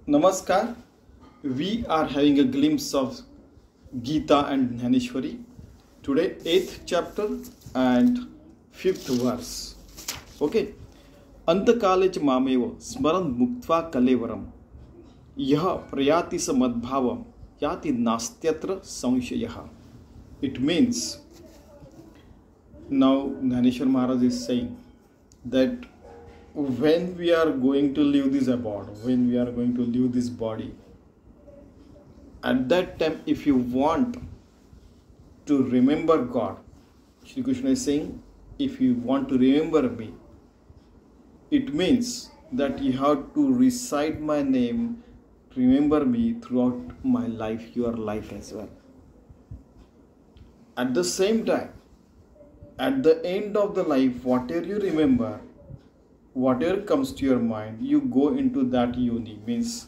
Namaskar. We are having a glimpse of Geeta and Dnyaneshwari. Today, 8th chapter and 5th verse. Okay. Antakale च मामेव स्मरन् मुक्त्वा कलेवरम यह प्रयाति स मद्भावम याति नास्त्यत्र संशयः. It means, now Dnyaneshwari Maharaj is saying that when we are going to leave this abode, when we are going to leave this body, at that time, if you want to remember God, Shri Krishna is saying, if you want to remember me, it means that you have to recite my name, remember me throughout my life, your life as well. At the same time, at the end of the life, whatever you remember, whatever comes to your mind, you go into that yoni. Means,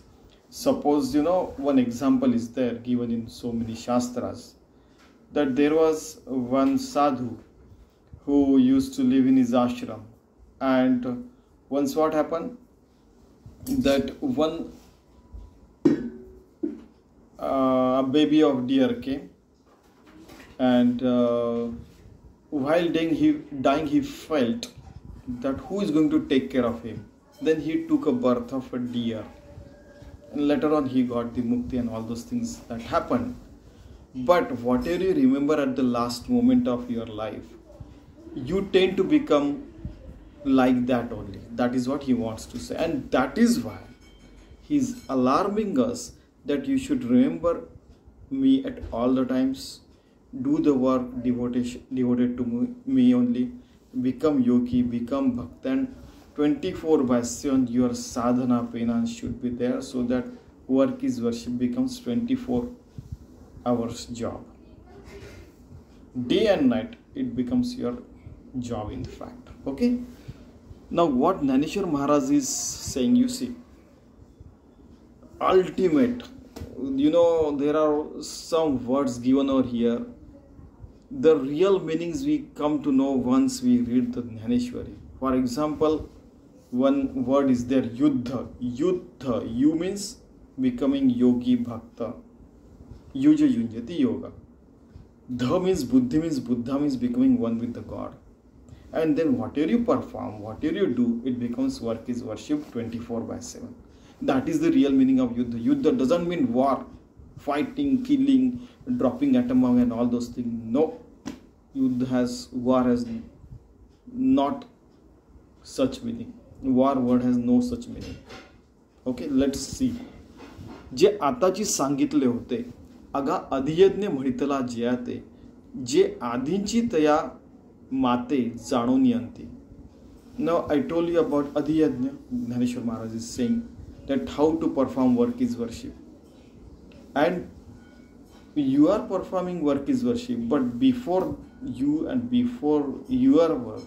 suppose, one example is there given in so many shastras, that there was one sadhu who used to live in his ashram, and once what happened, that one a baby of deer came, and while dying he felt that who is going to take care of him. Then he took a birth of a deer, and later on he got the mukti and all those things that happened. But whatever you remember at the last moment of your life, you tend to become like that only. That is what he wants to say, and that is why he is alarming us that you should remember me at all the times, do the work devoted to me only, become yogi, become bhakt, and 24/7 your sadhana penance should be there, so that work is worship becomes 24 hours job. Day and night it becomes your job in fact. Okay. Now what Dnyaneshwari Maharaj is saying, you see, ultimate, there are some words given over here. The real meanings we come to know once we read the Dnyaneshwari. For example, one word is there, yuddha. Yuddha, you means becoming yogi bhakta. Yuja yunjati yoga. Dha means buddha means becoming one with the God. And then whatever you perform, whatever you do, it becomes work is worship 24/7. That is the real meaning of yuddha. Yuddha doesn't mean war, fighting, killing, dropping atom bomb and all those things. No, war has not such meaning. War word has no such meaning. Okay, let's see. जे आताची सांगितले होते, अगा अधियज्ञ म्हणितला जयाते, जे आधींची तया माते जाणून यांती. Now I told you about Adhyay. Dnyaneshwari Maharaj is saying that how to perform work is worship. And you are performing work is worship, but before you and before your work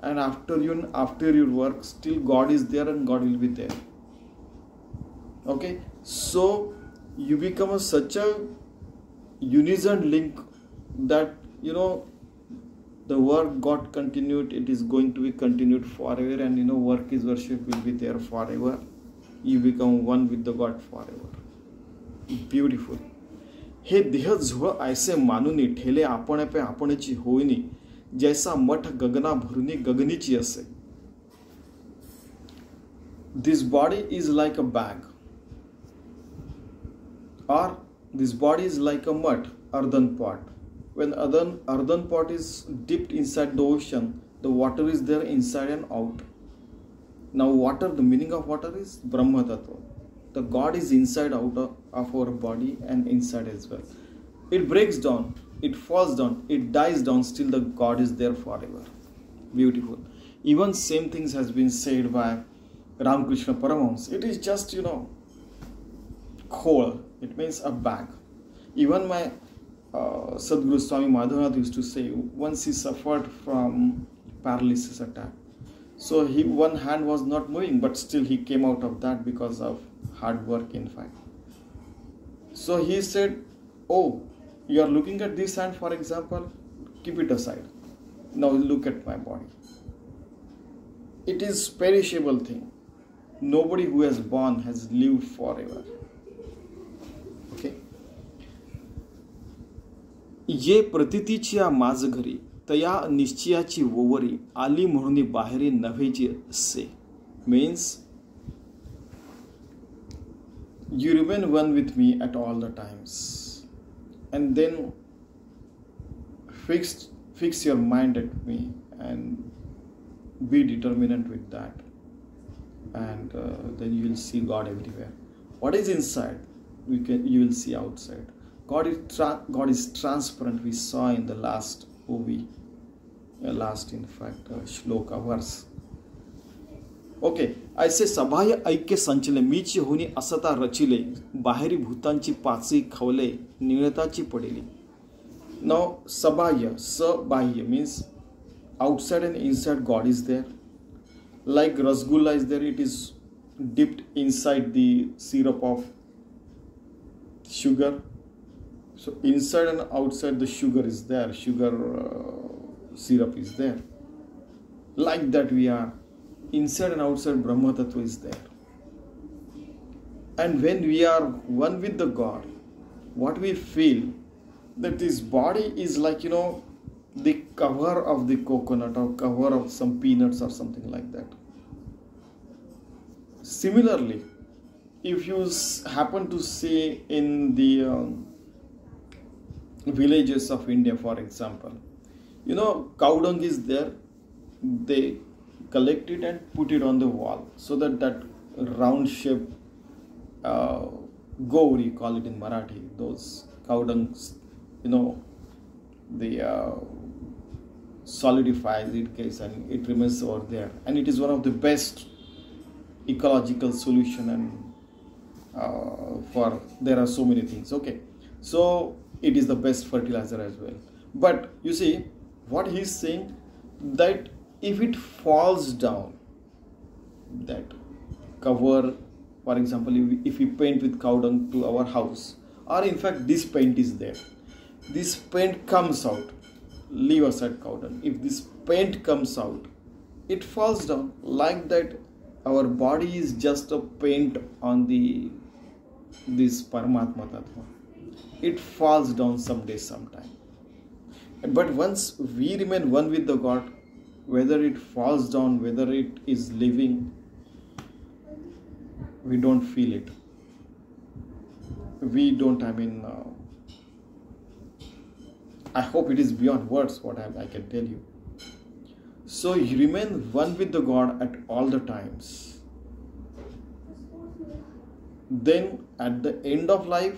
and after your work, still God is there and God will be there. Okay, so you become such a unison link that the work got continued, it is going to be continued forever, and work is worship will be there forever. You become one with the God forever. Beautiful. हे देह झोळ ऐसे मानुनी ठेले आपण पे आपणची होईनी, जैसा मठ गगना भरुनी गगनीची असे. This body is like a bag, or this body is like a mud, earthen pot. When earthen pot is dipped inside the ocean, the water is there inside and out. Now water, the meaning of water is Brahma Tattva. The God is inside out of our body and inside as well. It breaks down, it falls down, it dies down, still the God is there forever. Beautiful. Even same things has been said by Ramakrishna Paramahamsa. It is just, khol. It means a bag. Even my Sadguru Swami Madhavanath used to say, once he suffered from paralysis attack. So one hand was not moving, but still he came out of that because of hard work in fact. So he said, oh, you are looking at this hand, for example, keep it aside. Now look at my body. It is perishable thing. Nobody who has born has lived forever. Okay. ये प्रतीतीच्या माझ घरी तया निश्चयाची वोवरी आली म्हणून बाहेरी नव्हेची से. Means you remain one with me at all the times, and then fix your mind at me and be determined with that, and then you will see God everywhere. What is inside, you will see outside. God is transparent. We saw in the last movie, last in fact Shlok verse. Okay, ऐसे सबाह्य ऐक्य संचले मीची होनी असता रचिले बाहेरी भूतांची पाची खवले निळताची पडेली. Now sabahya, sabahya means outside and inside God is there. Like rasgulla is there, it is dipped inside the syrup of sugar. So inside and outside the sugar is there, sugar syrup is there. Like that we are. Inside and outside Brahma Tattva is there. And when we are one with the God, what we feel, that this body is like, the cover of the coconut or cover of some peanuts or something like that. Similarly, if you happen to see in the villages of India, for example, cow dung is there, they collect it and put it on the wall so that round shape gauri, call it in Marathi, those cow dungs, they solidifies it and it remains over there, and it is one of the best ecological solution, and for there are so many things. Okay, so it is the best fertilizer as well. But you see what he is saying, that if it falls down, that cover, for example, if we paint with cow dung to our house, or in fact this paint is there, this paint comes out, leave aside cow dung, if this paint comes out, it falls down. Like that our body is just a paint on this Paramatma Tattva. It falls down someday, sometime. But once we remain one with the God, whether it falls down, whether it is living, we don't feel it. We don't, I hope it is beyond words what I can tell you. So you remain one with the God at all the times. Then at the end of life,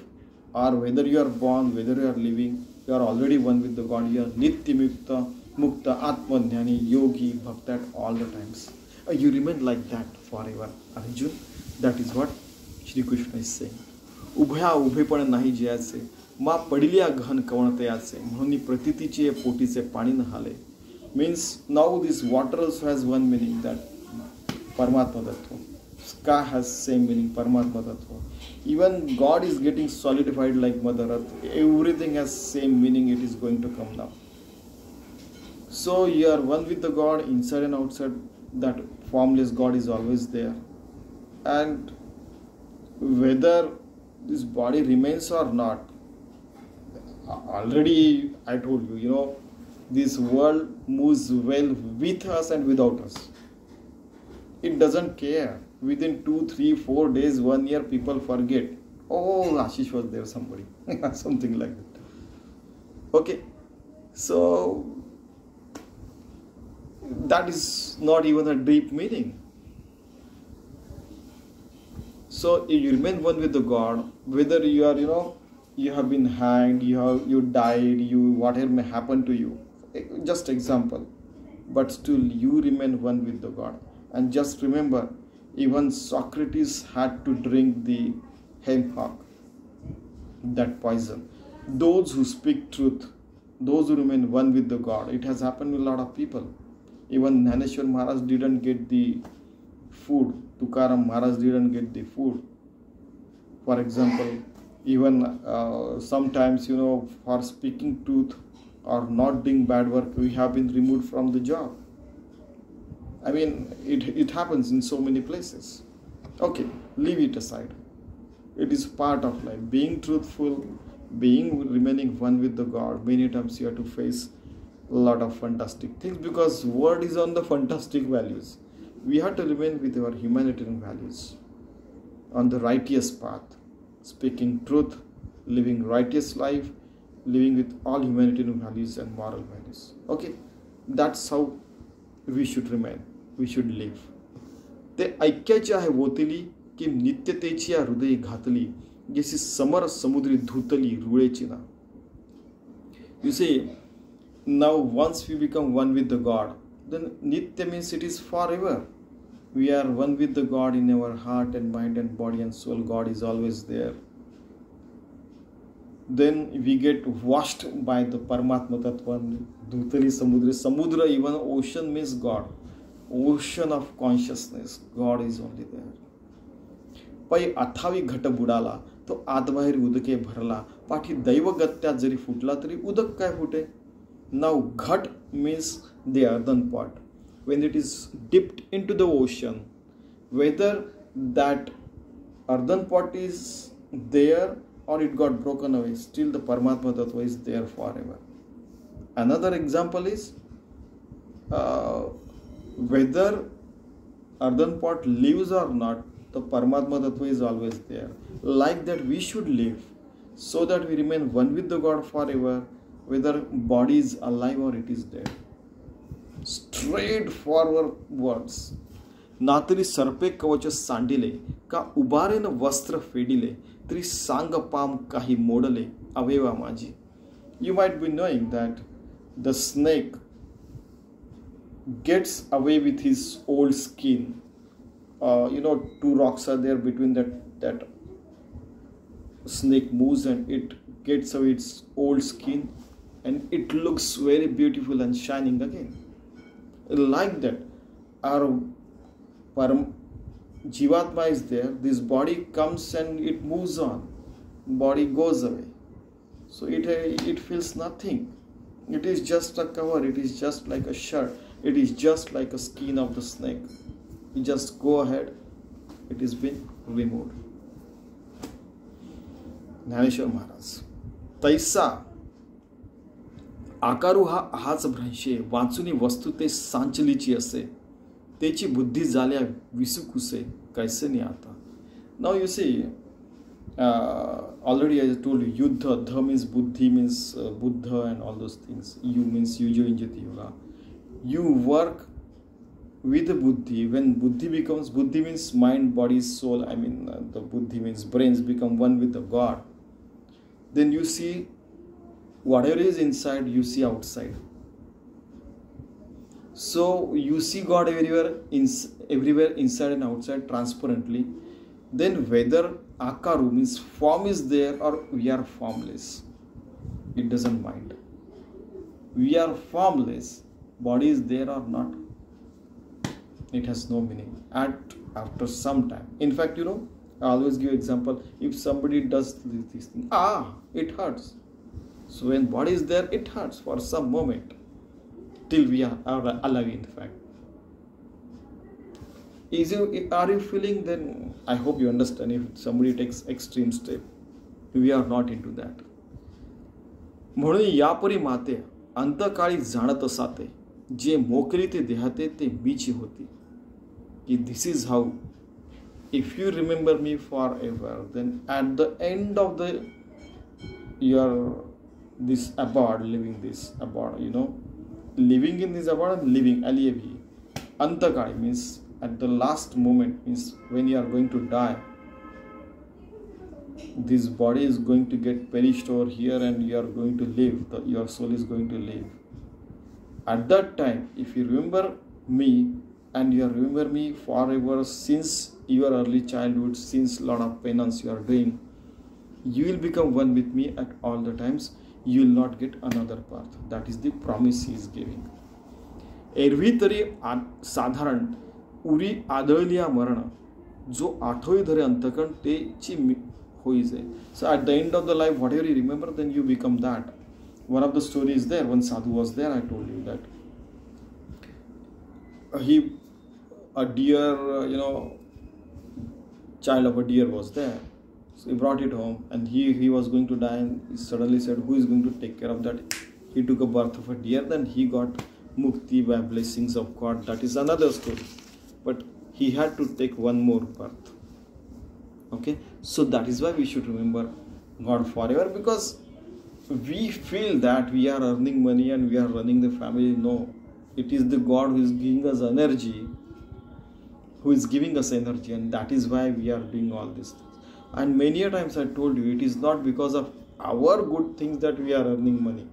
or whether you are born, whether you are living, you are already one with the God. You are Nitya Mukta, Mukta, Atma Jnani, Yogi, Bhakta at all the times. You remain like that forever, Arjun. That is what Shri Krishna is saying. उभया उभेपण नाही जयाचे, मा पडिल्या घन कवणतयाचे, म्हणून प्रतीतीचे पोटीचे पाणी नहाले. Means now this water also has one meaning, that Paramatma Tattva. Sky has same meaning, Paramatma Tattva. Even God is getting solidified like Mother Earth. Everything has same meaning, it is going to come now. So you are one with the God, inside and outside. That formless God is always there. And whether this body remains or not, already I told you, this world moves well with us and without us. It doesn't care. Within 2, 3, 4 days, 1 year, people forget. Oh, Ashish was there, somebody. Something like that. Okay. So that is not even a deep meaning. So you remain one with the God, whether you are, you have been hanged, you died, whatever may happen to you. Just example. But still you remain one with the God. And just remember, even Socrates had to drink the hemlock, that poison. Those who speak truth, those who remain one with the God, it has happened with a lot of people. Even Dnyaneshwari Maharaj didn't get the food. Tukaram Maharaj didn't get the food. For example, even sometimes, for speaking truth or not doing bad work, we have been removed from the job. It happens in so many places. Okay, leave it aside. It is part of life. Being truthful, remaining one with the God. Many times you have to face a lot of fantastic things because word is on the fantastic values. We have to remain with our humanitarian values, on the righteous path, speaking truth, living righteous life, living with all humanitarian values and moral values. Okay, that's how we should remain, we should live. ते ऐक्याची आहे वोतली की नित्यतेची या हृदयी घातली जशी summer समुद्री धुतली रुळेची ना. You see, now once we become one with the God, then nitya means it is forever. We are one with the God in our heart and mind and body and soul. God is always there. Then we get washed by the Paramatma Tattva, Dhutali Samudra. Samudra, even ocean means God. Ocean of consciousness. God is only there. पै अथावी घट बुडाला तो आतबाहेर उदके भरला पाठी दैवगत्यात जरी फुटला तरी उदक काय फुटे. Now ghat means the earthen pot. When it is dipped into the ocean, whether that earthen pot is there or it got broken away, still the Paramatma Tattva is there forever. Another example is whether earthen pot lives or not, the Paramatma Tattva is always there. Like that we should live so that we remain one with the God forever, whether body is alive or it is dead. Straightforward words. नातरी सर्पे कवच सांडिले का उबारेन वस्त्र फेडिले तरी सांग palm काही मोडले अवेवा माझी. You might be knowing that the snake gets away with his old skin. Two rocks are there between that snake moves and it gets away its old skin and it looks very beautiful and shining again. Like that, our Jivatma is there, this body comes and it moves on, body goes away. So it feels nothing. It is just a cover, it is just like a shirt, it is just like a skin of the snake. You just go ahead, it is been removed. Dnyaneshwari Maharaj. तैसा आकारू हाच भ्रंशे वाचुनी वस्तू ते सांचलीची असे तेची बुद्धी झाल्या विसुकुसे कैसे आता. Now you see, already I told you, Yuddha, Dha means Buddhi means Buddha and all those things. You means Yujo Injati Yoga. You work with the Buddhi. When Buddhi means mind, body, soul. The Buddhi means brains become one with the God. Then you see whatever is inside, you see outside. So you see God everywhere inside and outside transparently. Then whether akaru means form is there or we are formless, it doesn't mind. We are formless, body is there or not, it has no meaning after some time. In fact, I always give example. If somebody does this thing, it hurts. So when body is there, it hurts for some moment till we are alive. In fact, are you feeling? Then I hope you understand. If somebody takes extreme step, we are not into that. म्हणून यापरी माते अंतकाळी जाणत साते जे मोकली ते देहाते ते मीची होती. की this is how, if you remember me forever, then at the end of this abode, living this abode, living in this abode and living alive. Antakali means at the last moment, means when you are going to die, this body is going to get perished over here and you are going to live, your soul is going to live. At that time, if you remember me and you remember me forever since your early childhood, since lot of penance you are doing, you will become one with me at all the times. You will not get another path. That is the promise he is giving. एरवी तरी साधारण उरी आदळलिया मरण जो आठवी धरे अंतकण तेची होई जाय. So at the end of the life, whatever you remember, then you become that. One of the stories there, one sadhu was there, I told you that a deer, child of a deer was there. So he brought it home, and he was going to die, and he suddenly said, who is going to take care of that? He took a birth of a deer, then he got mukti by blessings of God. That is another story. But he had to take one more birth. Okay, so that is why we should remember God forever, because we feel that we are earning money and we are running the family. No, it is the God who is giving us energy, and that is why we are doing all these things. And many a times I told you, it is not because of our good things that we are earning money.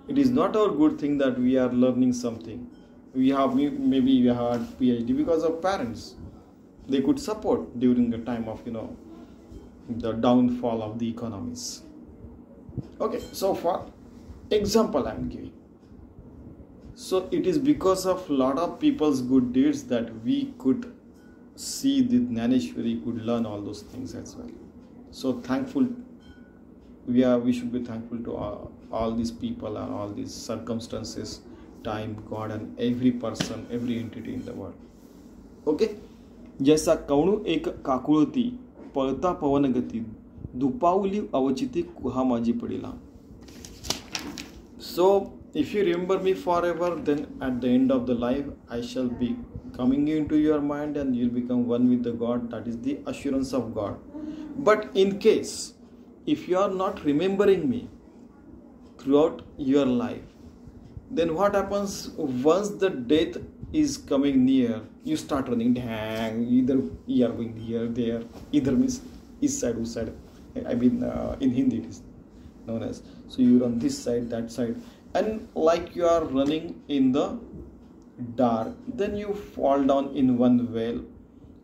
It is not our good thing that we are learning something. We have maybe we had PhD because of parents. They could support during the time of the downfall of the economies. Okay, so for example I am giving. So it is because of lot of people's good deeds that we could see the Dnyaneshwari, could learn all those things as well. So thankful, we should be thankful to all these people and all these circumstances, time, God, and every person, every entity in the world. Okay? जैसा कवणू एक काकुळती पळता पवन गती दुपावली अवचिती कुहा माझी पडिला. So if you remember me forever, then at the end of the life I shall be coming into your mind and you'll become one with the God. That is the assurance of God. But in case if you are not remembering me throughout your life, then what happens once the death is coming near? You start running. Dang, either you are going here, there, either means east side, west side. I mean, in Hindi it is known as. So you run this side, that side, and like you are running in the dark, then you fall down in one well,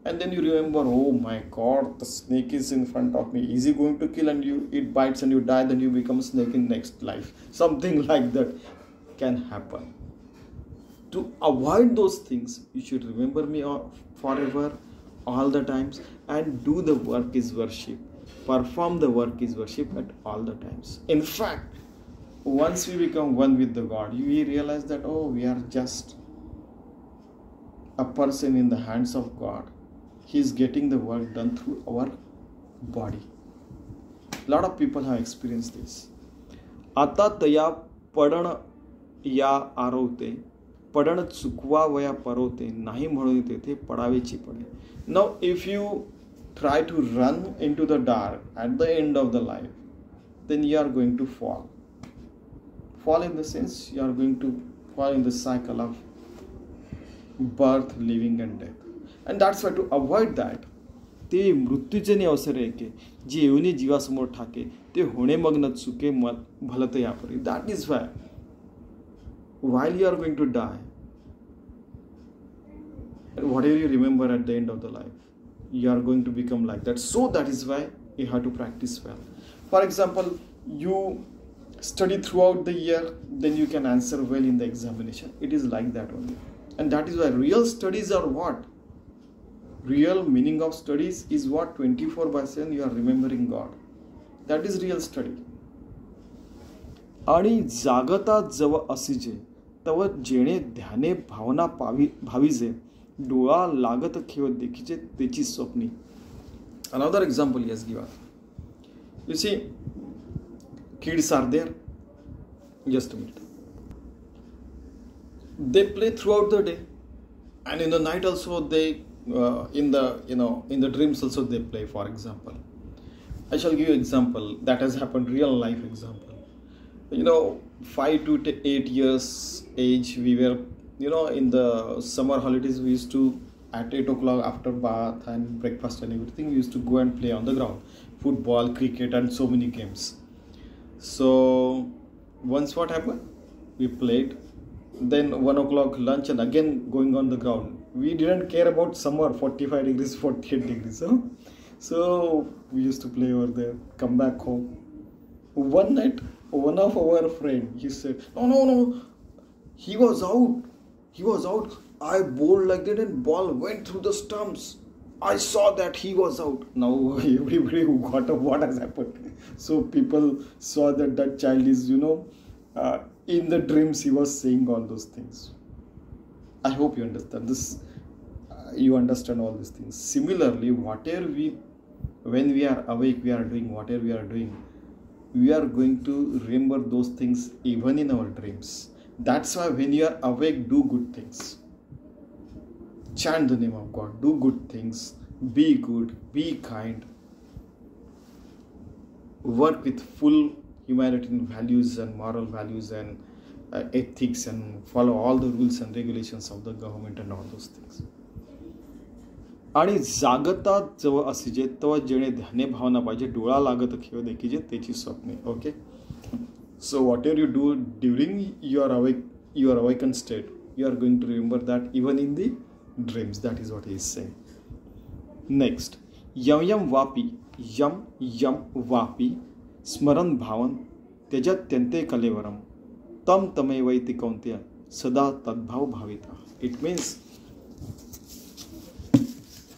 and then you remember, oh my God, the snake is in front of me. Is he going to kill? And it bites and you die. Then you become a snake in next life. Something like that can happen. To avoid those things, you should remember me forever, all the times, and do the work is worship. Perform the work is worship at all the times. In fact, once we become one with the God, we realize that, oh, we are just a person in the hands of God. He is getting the work done through our body. A lot of people have experienced this. आता तया पडण या आरवते पडण चुकवा वया परवते नाही म्हणून तेथे पडावेची पडे. Now if you try to run into the dark at the end of the life, then you are going to fall. Fall in the sense you are going to fall in the cycle of birth, living and death. And that's why to avoid that, ते मृत्यूजनी अवसर एके जी येऊनी जीवासमोर ठाके ते होणे मग्न चुके भलत यापरी. That is why while you are going to die, and whatever you remember at the end of the life, you are going to become like that. So that is why you have to practice well. For example, you study throughout the year, then you can answer well in the examination. It is like that only. And that is why real studies are what? Real meaning of studies is what? 24/7 you are remembering God. That is real study. आणि जागता जव असिजे तव जेणे ध्याने भावना भाविजे डोळा लागत खेळ देखीचे Techi स्वप्नी. Another example he has given. You see, kids are there. Just a minute. They play throughout the day, and in the night also they in the dreams also they play. For example, I shall give you example that has happened, real life example. 5 to 8 years age, we were in the summer holidays, we used to at 8 o'clock after bath and breakfast and everything, we used to go and play on the ground, football, cricket and so many games. So once what happened, we played, then 1 o'clock lunch and again going on the ground. We didn't care about summer, 45 degrees, 48 degrees. So we used to play over there, come back home. One night, one of our friend, he said, no, he was out. I bowled like that and ball went through the stumps. I saw that he was out. Now everybody who got up, what has happened? So people saw that child is, in the dreams he was saying all those things. I hope you understand this. You understand all these things. Similarly, when we are awake, we are doing whatever we are doing, we are going to remember those things even in our dreams. That's why when you are awake, do good things. Chant the name of God, do good things, be good, be kind, work with full humanitarian values and moral values and ethics, and follow all the rules and regulations of the government and all those things. आणि जागता जेव्हा असिजे तेव्हा जेणे ध्याने भावना पाहिजे, डोळा लागत खेळ देखीजे त्याची स्वप्ने. Okay, so what ever you do during your awaken state, you are going to remember that even in the dreams. That is what he is saying. Next, yam yam vapi स्मरण भावन त्यजत्यन्ते कलेवरम तम तमेवैति कौन्तेय सदा तद्भाव भाविता. It means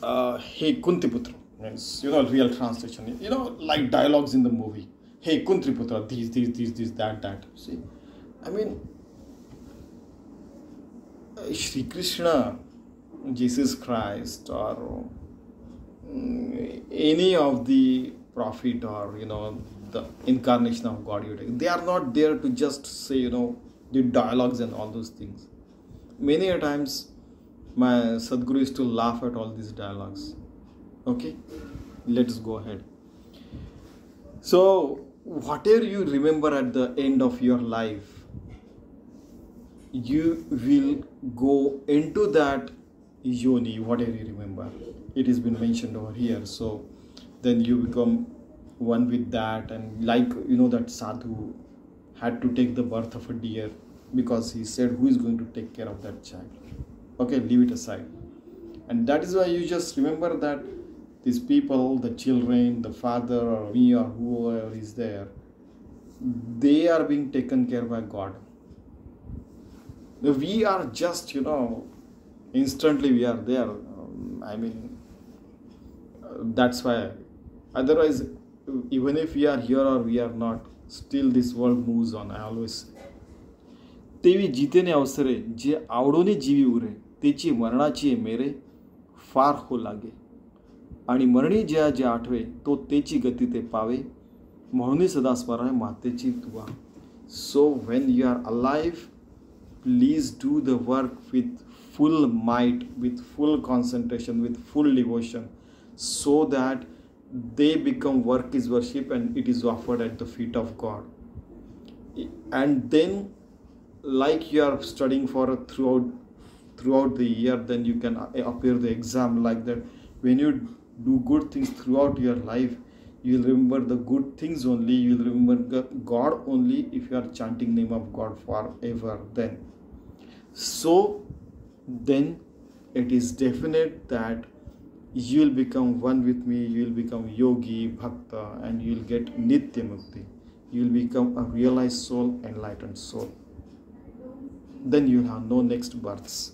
hey Kuntiputra, means, real translation, like dialogues in the movie. Hey Kuntiputra, this, that. See, I mean, Shri Krishna, Jesus Christ, or any of the prophet, or the incarnation of God, they are not there to just say the dialogues and all those things. Many a times my Sadguru used to laugh at all these dialogues. Okay, let's go ahead. So whatever you remember at the end of your life, you will go into that yoni, whatever you remember. It has been mentioned over here. So then you become one with that, and like that sadhu had to take the birth of a deer because he said, who is going to take care of that child? Okay, leave it aside. And that is why you just remember that these people, the children, the father, or me, or whoever is there, they are being taken care by God. We are just, instantly we are there. That's why. Otherwise, even if we are here or we are not, still this world moves on. I always say. तेवी जीतेने अवसरे जे आवडोने जीवी उरे तेची मरणाची मेरे फार हो लागे आणि मरणी ज्या ज्या आठवे तो तेची गती ते पावे म्हणून सदा स्मरण मातेची तुवा. So when you are alive, please do the work with full might, with full concentration, with full devotion, so that they become work is worship and it is offered at the feet of God. And then, like you are studying for throughout the year, then you can appear the exam like that. When you do good things throughout your life, you will remember the good things only. You will remember God only if you are chanting name of God forever. Then it is definite that you will become one with me. You will become yogi, bhakta, and you will get nitya mukti. You will become a realized soul, enlightened soul. Then you will have no next births.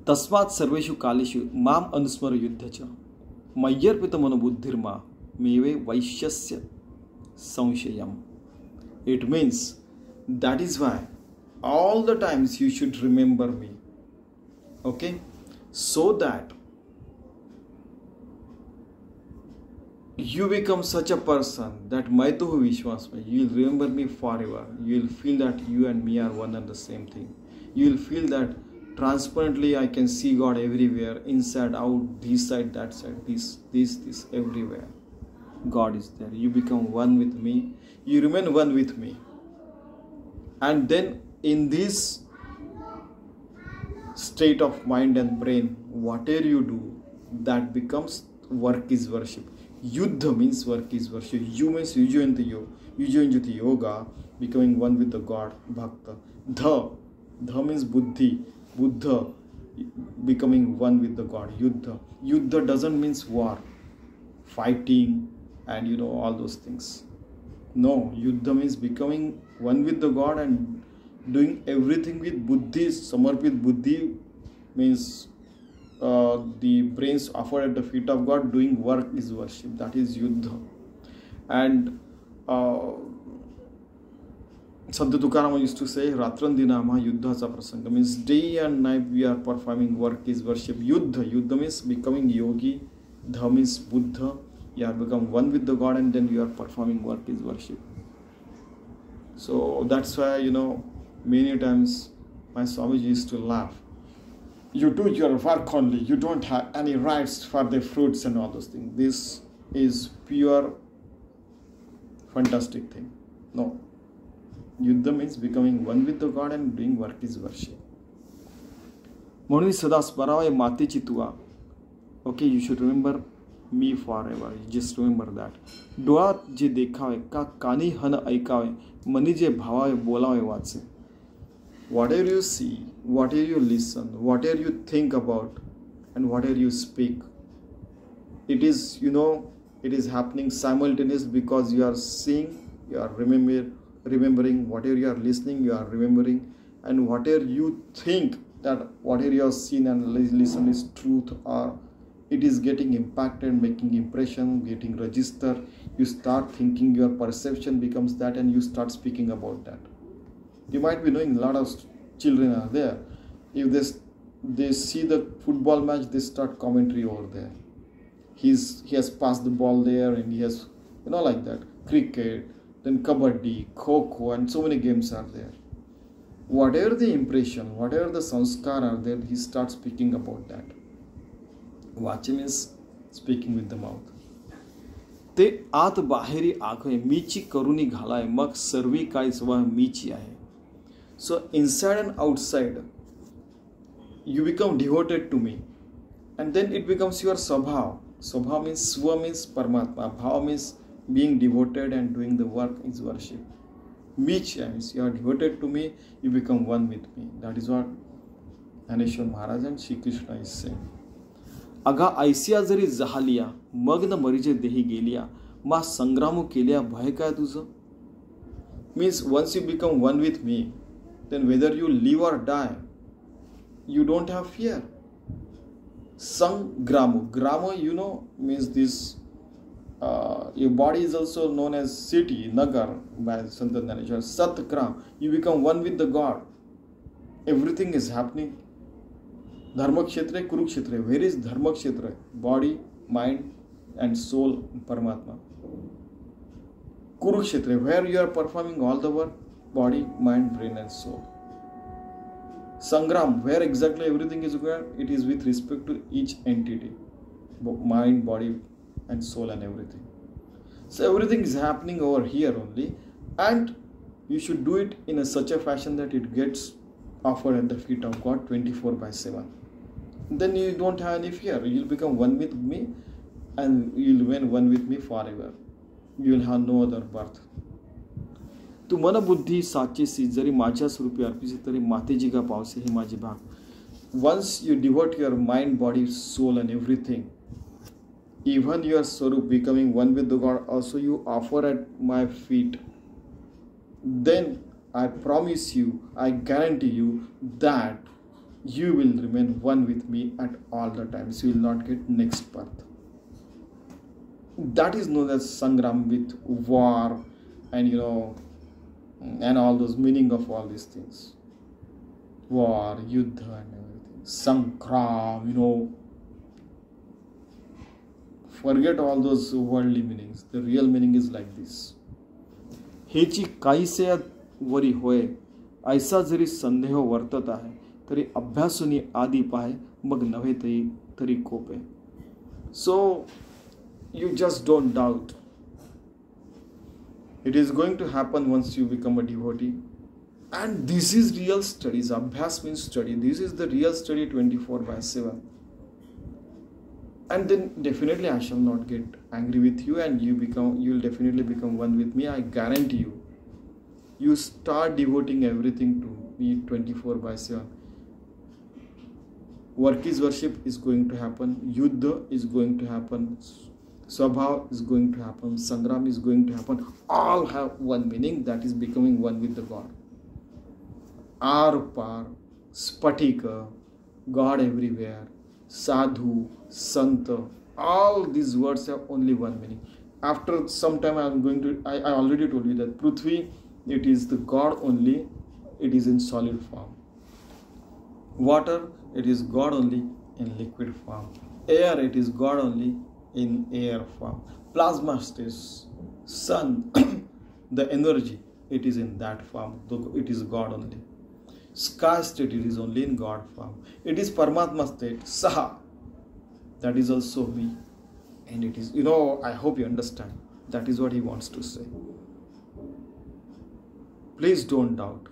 तस्मात् सर्वेषु कालेषु माम अनुस्मर युद्धच मय्यर्पित मनोबुद्धिर्मा मेवे वैश्यस्य संशयम. It means that is why all the times you should remember me. Okay, so that you become such a person that मैं तो हूँ विश्वास में. You will remember me forever. You will feel that you and me are one and the same thing. You will feel that transparently I can see God everywhere, inside, out, this side, that side, this, everywhere. God is there. You become one with me. You remain one with me. And then in this state of mind and brain, whatever you do, that becomes work is worship. Yuddha means work is worship. You means you join the yoga, becoming one with the God, bhakta. Dha means buddhi. Buddha, becoming one with the God. Yuddha doesn't means war, fighting, and all those things. No, Yuddha means becoming one with the God and doing everything with buddhi. Samarpit buddhi means the brains offered at the feet of God. Doing work is worship. That is Yuddha. And Sant Tukaram used to say, Ratrandinama Yuddhacha Prasanga, means day and night we are performing work is worship. Yuddha means becoming yogi, Dha means Buddha. You have become one with the God and then you are performing work is worship. So that's why, many times my Swamiji used to laugh. You do your work only, you don't have any rights for the fruits and all those things. This is pure fantastic thing. No. Yuddha means becoming one with the God and doing work is worship. म्हणून सदा स्मरावे मातेची तुवा. Okay, you should remember me forever. You just remember that. डोळ्यात जे देखावे का कानी हन ऐकावे money जे भावावे बोलावे वाचे. Whatever you see, whatever you listen, whatever you think about, and whatever you speak, it is, it is happening simultaneously because you are seeing, you are remembering, whatever you are listening, you are remembering, and whatever you think that whatever you have seen and listened is truth, or it is getting impacted, making impression, getting registered. You start thinking, your perception becomes that, and you start speaking about that. You might be knowing a lot of children are there. If they see the football match, they start commentary over there. He has passed the ball there, and he has, like that. Cricket, then kabaddi, kho, and so many games are there. Whatever the impression, whatever the sanskar are there, he starts speaking about that. Vacham is speaking with the mouth. ते आत बाहेरी आखय मीची करुणी घालाय मग सर्वी काय स्वः मीची आहे. So inside and outside, you become devoted to me, and then it becomes your sabha. Sabha means swa means Paramatma. Bhava means being devoted and doing the work is worship. Meecha means you are devoted to me, you become one with me. That is what Dnyaneshwari Maharaj and Shri Krishna is saying. अगा Isaiah जरी जहालिया मग्न मरिजे देही गेलिया मा संग्रामो केलिया भय काय तुझं. Means once you become one with me, then whether you live or die, you don't have fear. Sangramo. Gramo, means this, your body is also known as city, Nagar, by Sant Dnyaneshwari. Sat Gram. You become one with the God. Everything is happening. Dharma Kshetra, Kurukshetra. Where is Dharma Kshetra? Body, mind, and soul, Paramatma. Kurukshetra, where you are performing all the work, body, mind, brain, and soul. Sangram, where exactly everything is going, it is with respect to each entity, mind, body, and soul, and everything. So everything is happening over here only, and you should do it in such a fashion that it gets offered at the feet of God 24/7. Then you don't have any fear. You will become one with me, and you will remain one with me forever. You will have no other birth. तू मन बुद्धी साचेसी जरी माझ्या स्वरूपी अर्पिसी तरी मातेजी का पावसे हे माझे भाग. Once you devote your mind, body, soul, and everything, even your swarup becoming one with the God, also you offer at my feet, then I promise you, I guarantee you that you will remain one with me at all the times. You will not get next birth. That is known as Sangram, with war and and all those meaning of all these things. War, Yuddha, and everything. Sankram, Forget all those worldly meanings. The real meaning is like this. हेची काहीसे worry होय ऐसा जरी संदेह वर्तत आहे तरी अभ्यासूनी आदि पाहे मग नव्हे तरी कोपे. So you just don't doubt. It is going to happen once you become a devotee. And this is real studies. Abhyas means study. This is the real study 24/7. And then definitely I shall not get angry with you, and you will definitely become one with me. I guarantee you. You start devoting everything to me 24/7. Work is worship is going to happen. Yuddha is going to happen. Swabhav is going to happen. Sangram is going to happen. All have one meaning, that is becoming one with the God. Par, Spatika, God everywhere, Sadhu, Santa, all these words have only one meaning. After some time I already told you that Prithvi it is the God only, it is in solid form. Water, it is God only in liquid form. Air, it is God only in air form. Plasma states, sun, the energy, it is in that form, it is God only. Sky state, it is only in God form. It is Paramatma state, Saha, that is also we. And it is, I hope you understand. That is what he wants to say. Please don't doubt.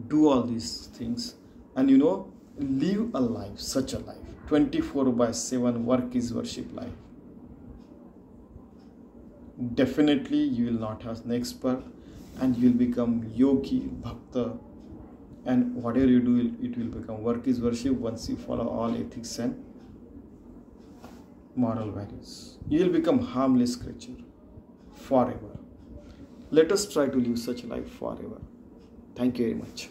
Do all these things. And live a life, such a life. 24/7 work is worship life. Definitely you will not have an expert and you will become yogi, bhakta, and whatever you do, it will become work is worship once you follow all ethics and moral values. You will become harmless creature forever. Let us try to live such a life forever. Thank you very much.